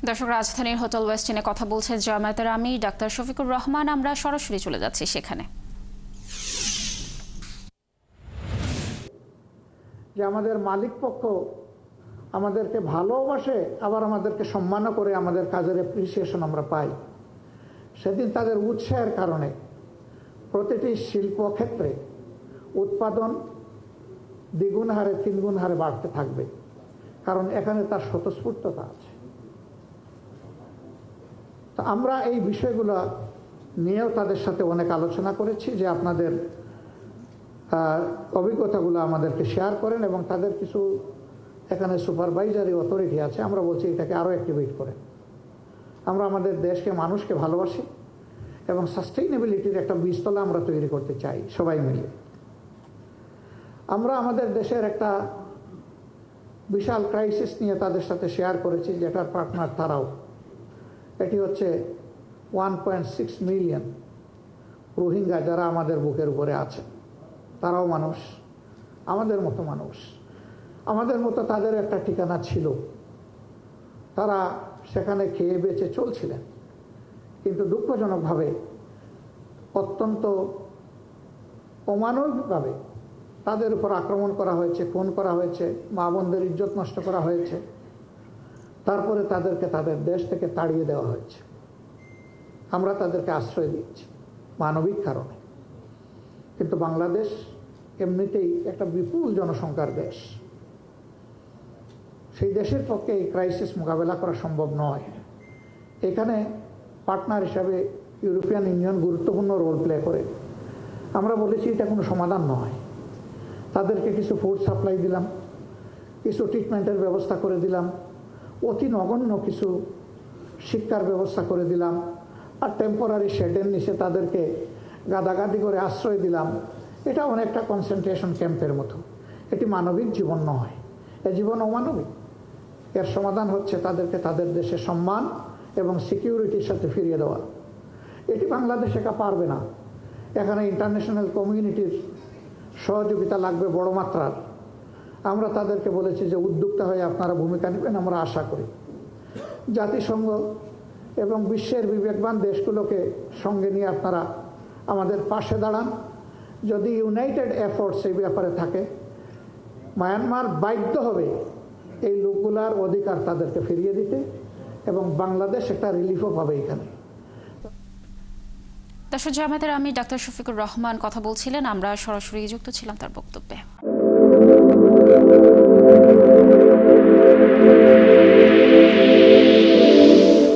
দর্শক, রাজধানীর হোটেল ওয়েস্টিনে কথা বলছে জামায়াতের আমির ডাক্তার শফিকুর রহমান। আমরা সরাসরি চলে যাচ্ছি সেখানে। যে আমাদের মালিক পক্ষ আমাদেরকে ভালোবাসে, আবার আমাদেরকে সম্মানও করে, আমাদের কাজের অ্যাপ্রিসিয়েশন আমরা পাই। সেদিন তাদের উৎসাহের কারণে প্রতিটি শিল্পক্ষেত্রে উৎপাদন দ্বিগুণ হারে, তিনগুণ হারে বাড়তে থাকবে, কারণ এখানে তার স্বতঃস্ফূর্ততা আছে। তো আমরা এই বিষয়গুলো নিয়েও তাদের সাথে অনেক আলোচনা করেছি যে আপনাদের অভিজ্ঞতাগুলো আমাদেরকে শেয়ার করেন, এবং তাদের কিছু এখানে সুপারভাইজারি অথরিটি আছে, আমরা বলছি এটাকে আরও অ্যাক্টিভেট করেন। আমরা আমাদের দেশকে, মানুষকে ভালোবাসি এবং সাস্টেইনেবিলিটির একটা বীজতলা আমরা তৈরি করতে চাই সবাই মিলে। আমরা আমাদের দেশের একটা বিশাল ক্রাইসিস নিয়ে তাদের সাথে শেয়ার করেছি, যেটার পার্টনার তারাও। এটি হচ্ছে 1.6 মিলিয়ন রোহিঙ্গা যারা আমাদের বুকের উপরে আছে। তারাও মানুষ, আমাদের মতো মানুষ, আমাদের মতো তাদের একটা ঠিকানা ছিল। তারা সেখানে খেয়ে বেঁচে চলছিলেন, কিন্তু দুঃখজনকভাবে অত্যন্ত অমানবিকভাবে তাদের উপর আক্রমণ করা হয়েছে, খুন করা হয়েছে, মা বোনদের ইজ্জত নষ্ট করা হয়েছে। তারপরে তাদেরকে তাদের দেশ থেকে তাড়িয়ে দেওয়া হয়েছে। আমরা তাদেরকে আশ্রয় দিচ্ছি মানবিক কারণে। কিন্তু বাংলাদেশ এমনিতেই একটা বিপুল জনসংখ্যার দেশ। সেই দেশের পক্ষে এই ক্রাইসিস মোকাবেলা করা সম্ভব নয়। এখানে পার্টনার হিসাবে ইউরোপিয়ান ইউনিয়ন গুরুত্বপূর্ণ রোল প্লে করে। আমরা বলেছি এটা কোনো সমাধান নয়। তাদেরকে কিছু ফুড সাপ্লাই দিলাম, কিছু ট্রিটমেন্টের ব্যবস্থা করে দিলাম, অতি নগণ্য কিছু শিক্ষার ব্যবস্থা করে দিলাম, আর টেম্পোরারি শেডের নিচে তাদেরকে গাদাগাদি করে আশ্রয় দিলাম। এটা অনেকটা কনসেন্ট্রেশন ক্যাম্পের মতো। এটি মানবিক জীবন নয়, এ জীবন অমানবিক। এর সমাধান হচ্ছে তাদেরকে তাদের দেশে সম্মান এবং সিকিউরিটির সাথে ফিরিয়ে দেওয়া। এটি বাংলাদেশ একা পারবে না। এখানে ইন্টারন্যাশনাল কমিউনিটির সহযোগিতা লাগবে বড় মাত্রার। আমরা তাদেরকে বলেছি যে উদ্যোক্তা হয়ে আপনারা ভূমিকা নেবেন, আমরা আশা করি। জাতিসংঘ এবং বিশ্বের বিবেকবান দেশগুলোকে সঙ্গে নিয়ে আপনারা আমাদের পাশে দাঁড়ান। যদি ইউনাইটেড এফোর্টস এই ব্যাপারে থাকে, মায়ানমার বাধ্য হবে এই লোকগুলার অধিকার তাদেরকে ফিরিয়ে দিতে, এবং বাংলাদেশ একটা রিলিফও পাবে এখানে। দর্শক, জামায়াতের আমির ডাক্তার শফিকুর রহমান কথা বলছিলেন। আমরা সরাসরি যুক্ত ছিলাম তার বক্তব্যে।